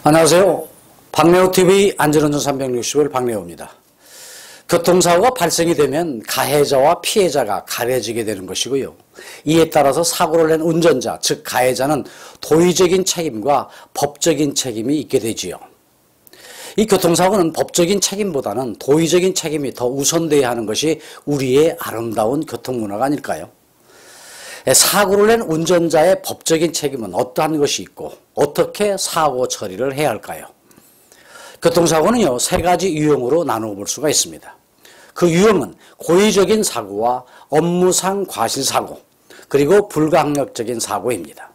안녕하세요. 박래호TV 안전운전 360을 박래호입니다. 교통사고가 발생이 되면 가해자와 피해자가 가려지게 되는 것이고요. 이에 따라서 사고를 낸 운전자, 즉 가해자는 도의적인 책임과 법적인 책임이 있게 되지요. 이 교통사고는 법적인 책임보다는 도의적인 책임이 더 우선돼야 하는 것이 우리의 아름다운 교통문화가 아닐까요? 사고를 낸 운전자의 법적인 책임은 어떠한 것이 있고 어떻게 사고 처리를 해야 할까요? 교통사고는요, 세 가지 유형으로 나누어 볼 수가 있습니다. 그 유형은 고의적인 사고와 업무상 과실사고, 그리고 불가항력적인 사고입니다.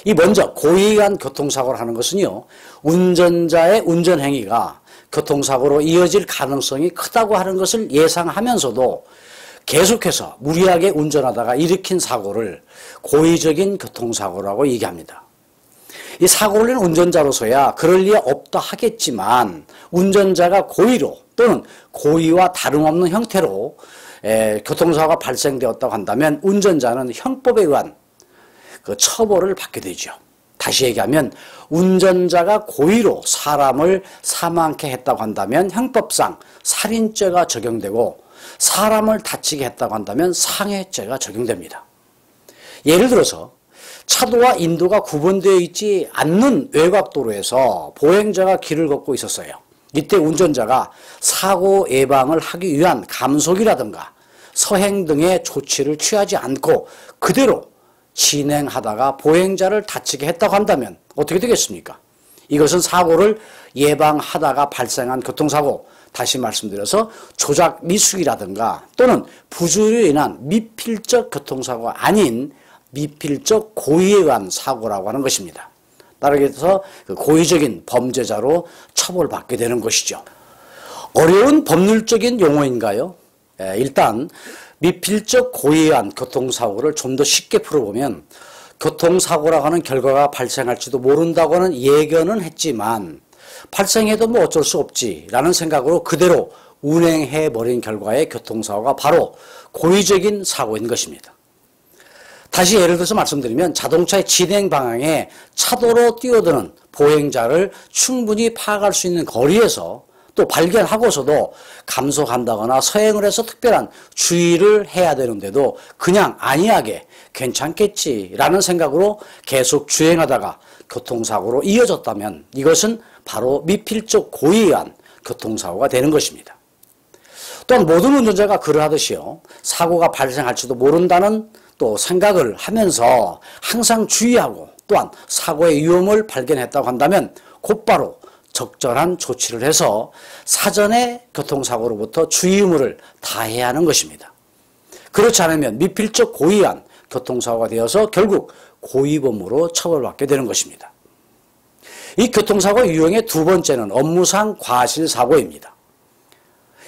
이 먼저 고의한 교통사고를 하는 것은요, 운전자의 운전행위가 교통사고로 이어질 가능성이 크다고 하는 것을 예상하면서도 계속해서 무리하게 운전하다가 일으킨 사고를 고의적인 교통사고라고 얘기합니다. 이 사고를 낸 운전자로서야 그럴 리 없다 하겠지만 운전자가 고의로 또는 고의와 다름없는 형태로 교통사고가 발생되었다고 한다면 운전자는 형법에 의한 그 처벌을 받게 되죠. 다시 얘기하면 운전자가 고의로 사람을 사망케 했다고 한다면 형법상 살인죄가 적용되고 사람을 다치게 했다고 한다면 상해죄가 적용됩니다. 예를 들어서 차도와 인도가 구분되어 있지 않는 외곽도로에서 보행자가 길을 걷고 있었어요. 이때 운전자가 사고 예방을 하기 위한 감속이라든가 서행 등의 조치를 취하지 않고 그대로 진행하다가 보행자를 다치게 했다고 한다면 어떻게 되겠습니까? 이것은 사고를 예방하다가 발생한 교통사고, 다시 말씀드려서 조작 미숙이라든가 또는 부주의로 인한 미필적 교통사고가 아닌 미필적 고의에 의한 사고라고 하는 것입니다. 따라서 고의적인 범죄자로 처벌받게 되는 것이죠. 어려운 법률적인 용어인가요? 일단 미필적 고의에 의한 교통사고를 좀 더 쉽게 풀어보면 교통사고라고 하는 결과가 발생할지도 모른다고 하는 예견은 했지만 발생해도 뭐 어쩔 수 없지라는 생각으로 그대로 운행해버린 결과의 교통사고가 바로 고의적인 사고인 것입니다. 다시 예를 들어서 말씀드리면 자동차의 진행 방향에 차도로 뛰어드는 보행자를 충분히 파악할 수 있는 거리에서 또 발견하고서도 감속한다거나 서행을 해서 특별한 주의를 해야 되는데도 그냥 안이하게 괜찮겠지라는 생각으로 계속 주행하다가 교통사고로 이어졌다면 이것은 바로 미필적 고의에 의한 교통사고가 되는 것입니다. 또한 모든 운전자가 그러하듯이요, 사고가 발생할지도 모른다는 또 생각을 하면서 항상 주의하고 또한 사고의 위험을 발견했다고 한다면 곧바로 적절한 조치를 해서 사전에 교통사고로부터 주의 의무를 다해야 하는 것입니다. 그렇지 않으면 미필적 고의에 의한 교통사고가 되어서 결국 고의범으로 처벌받게 되는 것입니다. 이 교통사고 유형의 두 번째는 업무상 과실사고입니다.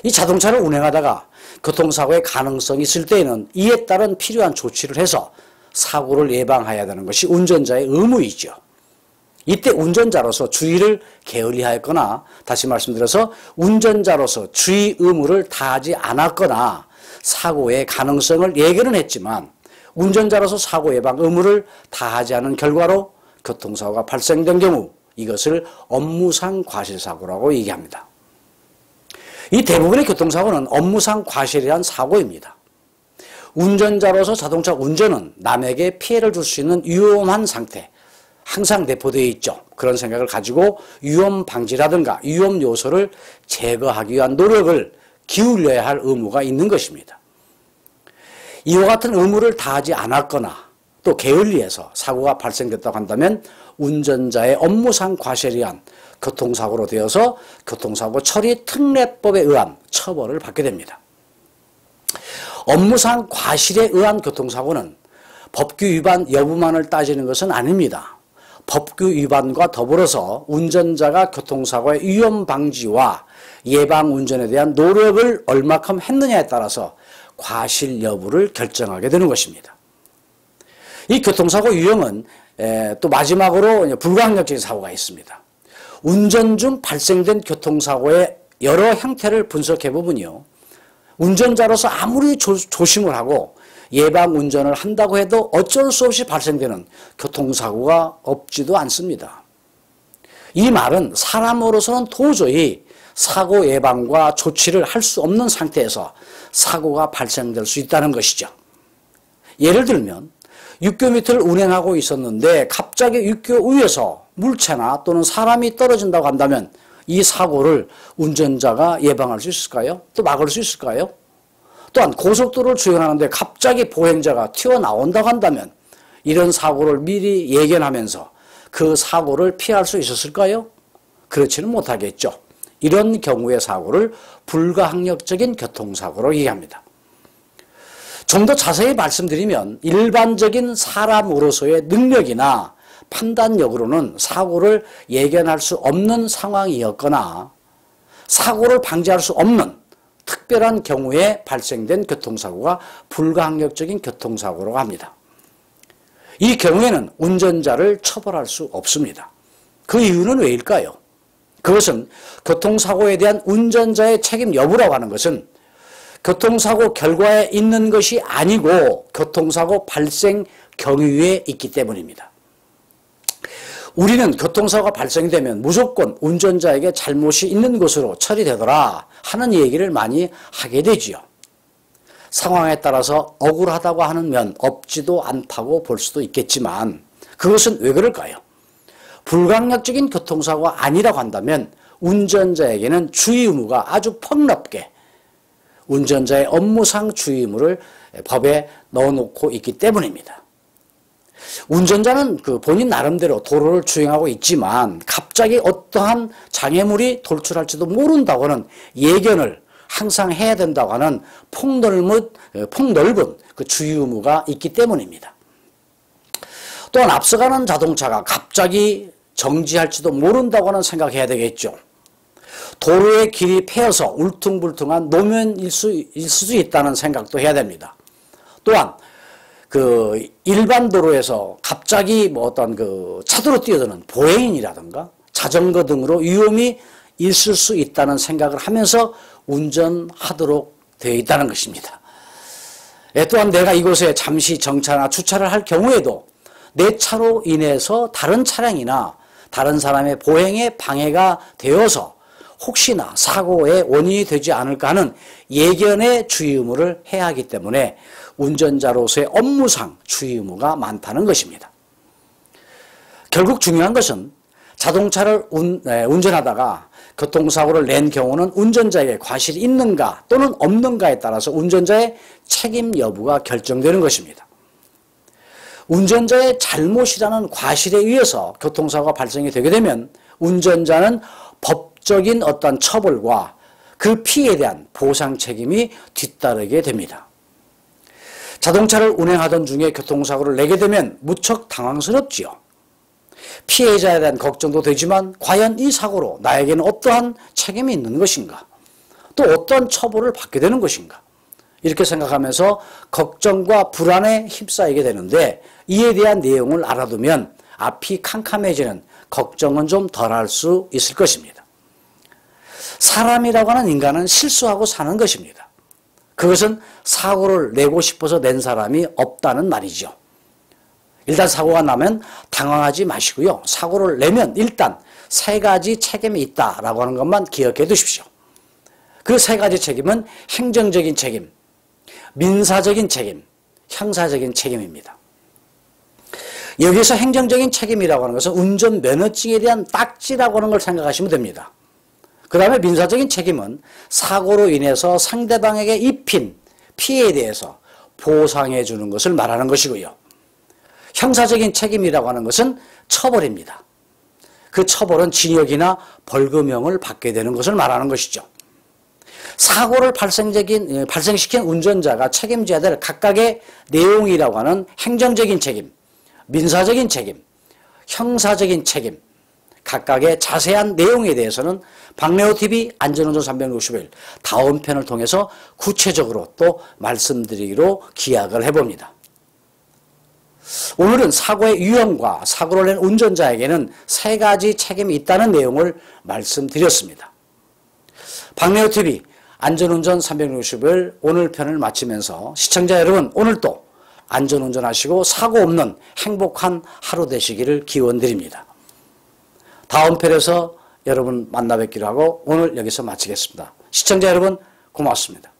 이 자동차를 운행하다가 교통사고의 가능성이 있을 때에는 이에 따른 필요한 조치를 해서 사고를 예방해야 되는 것이 운전자의 의무이죠. 이때 운전자로서 주의를 게을리하였거나, 다시 말씀드려서 운전자로서 주의 의무를 다하지 않았거나 사고의 가능성을 예견은 했지만 운전자로서 사고 예방 의무를 다하지 않은 결과로 교통사고가 발생된 경우 이것을 업무상 과실사고라고 얘기합니다. 이 대부분의 교통사고는 업무상 과실에 의한 사고입니다. 운전자로서 자동차 운전은 남에게 피해를 줄 수 있는 위험한 상태, 항상 내포되어 있죠. 그런 생각을 가지고 위험 방지라든가 위험 요소를 제거하기 위한 노력을 기울여야 할 의무가 있는 것입니다. 이와 같은 의무를 다하지 않았거나 또 게을리해서 사고가 발생됐다고 한다면 운전자의 업무상 과실에 의한 교통사고로 되어서 교통사고 처리 특례법에 의한 처벌을 받게 됩니다. 업무상 과실에 의한 교통사고는 법규 위반 여부만을 따지는 것은 아닙니다. 법규 위반과 더불어서 운전자가 교통사고의 위험 방지와 예방 운전에 대한 노력을 얼마큼 했느냐에 따라서 과실 여부를 결정하게 되는 것입니다. 이 교통사고 유형은 또 마지막으로 불가항력적인 사고가 있습니다. 운전 중 발생된 교통사고의 여러 형태를 분석해 보면요, 운전자로서 아무리 조심을 하고 예방 운전을 한다고 해도 어쩔 수 없이 발생되는 교통사고가 없지도 않습니다. 이 말은 사람으로서는 도저히 사고 예방과 조치를 할 수 없는 상태에서 사고가 발생될 수 있다는 것이죠. 예를 들면 육교 밑을 운행하고 있었는데 갑자기 육교 위에서 물체나 또는 사람이 떨어진다고 한다면 이 사고를 운전자가 예방할 수 있을까요? 또 막을 수 있을까요? 또한 고속도로를 주행하는데 갑자기 보행자가 튀어나온다고 한다면 이런 사고를 미리 예견하면서 그 사고를 피할 수 있었을까요? 그렇지는 못하겠죠. 이런 경우의 사고를 불가항력적인 교통사고로 얘기합니다. 좀 더 자세히 말씀드리면 일반적인 사람으로서의 능력이나 판단력으로는 사고를 예견할 수 없는 상황이었거나 사고를 방지할 수 없는 특별한 경우에 발생된 교통사고가 불가항력적인 교통사고라고 합니다. 이 경우에는 운전자를 처벌할 수 없습니다. 그 이유는 왜일까요? 그것은 교통사고에 대한 운전자의 책임 여부라고 하는 것은 교통사고 결과에 있는 것이 아니고 교통사고 발생 경위에 있기 때문입니다. 우리는 교통사고가 발생되면 무조건 운전자에게 잘못이 있는 것으로 처리되더라 하는 얘기를 많이 하게 되지요. 상황에 따라서 억울하다고 하는 면 없지도 않다고 볼 수도 있겠지만 그것은 왜 그럴까요? 불가항력적인 교통사고가 아니라고 한다면 운전자에게는 주의 의무가 아주 폭넓게 운전자의 업무상 주의 의무를 법에 넣어놓고 있기 때문입니다. 운전자는 본인 나름대로 도로를 주행하고 있지만 갑자기 어떠한 장애물이 돌출할지도 모른다고는 예견을 항상 해야 된다고 하는 폭넓은 그 주의 의무가 있기 때문입니다. 또한 앞서가는 자동차가 갑자기 정지할지도 모른다고는 생각해야 되겠죠. 도로의 길이 패여서 울퉁불퉁한 노면일 수도 있다는 생각도 해야 됩니다. 또한 일반 도로에서 갑자기 어떤 차도로 뛰어드는 보행인이라든가 자전거 등으로 위험이 있을 수 있다는 생각을 하면서 운전하도록 되어 있다는 것입니다. 또한 내가 이곳에 잠시 정차나 주차를 할 경우에도 내 차로 인해서 다른 차량이나 다른 사람의 보행에 방해가 되어서 혹시나 사고의 원인이 되지 않을까 하는 예견의 주의 의무를 해야 하기 때문에 운전자로서의 업무상 주의 의무가 많다는 것입니다. 결국 중요한 것은 자동차를 운전하다가 교통사고를 낸 경우는 운전자에게 과실이 있는가 또는 없는가에 따라서 운전자의 책임 여부가 결정되는 것입니다. 운전자의 잘못이라는 과실에 의해서 교통사고가 발생이 되게 되면 운전자는 법적인 어떤 처벌과 그 피해에 대한 보상 책임이 뒤따르게 됩니다. 자동차를 운행하던 중에 교통사고를 내게 되면 무척 당황스럽지요. 피해자에 대한 걱정도 되지만 과연 이 사고로 나에게는 어떠한 책임이 있는 것인가? 또 어떠한 처벌을 받게 되는 것인가? 이렇게 생각하면서 걱정과 불안에 휩싸이게 되는데 이에 대한 내용을 알아두면 앞이 캄캄해지는 걱정은 좀 덜할 수 있을 것입니다. 사람이라고 하는 인간은 실수하고 사는 것입니다. 그것은 사고를 내고 싶어서 낸 사람이 없다는 말이죠. 일단 사고가 나면 당황하지 마시고요. 사고를 내면 일단 세 가지 책임이 있다라고 하는 것만 기억해 두십시오. 그 세 가지 책임은 행정적인 책임, 민사적인 책임, 형사적인 책임입니다. 여기서 행정적인 책임이라고 하는 것은 운전면허증에 대한 딱지라고 하는 걸 생각하시면 됩니다. 그 다음에 민사적인 책임은 사고로 인해서 상대방에게 입힌 피해에 대해서 보상해 주는 것을 말하는 것이고요. 형사적인 책임이라고 하는 것은 처벌입니다. 그 처벌은 징역이나 벌금형을 받게 되는 것을 말하는 것이죠. 사고를 발생시킨 운전자가 책임져야 될 각각의 내용이라고 하는 행정적인 책임, 민사적인 책임, 형사적인 책임, 각각의 자세한 내용에 대해서는 박래호TV 안전운전 365일 다음 편을 통해서 구체적으로 또 말씀드리기로 기약을 해봅니다. 오늘은 사고의 유형과 사고를 낸 운전자에게는 세 가지 책임이 있다는 내용을 말씀드렸습니다. 박래호TV 안전운전 365일 오늘 편을 마치면서 시청자 여러분 오늘도 안전운전하시고 사고 없는 행복한 하루 되시기를 기원드립니다. 다음 편에서 여러분 만나 뵙기로 하고 오늘 여기서 마치겠습니다. 시청자 여러분 고맙습니다.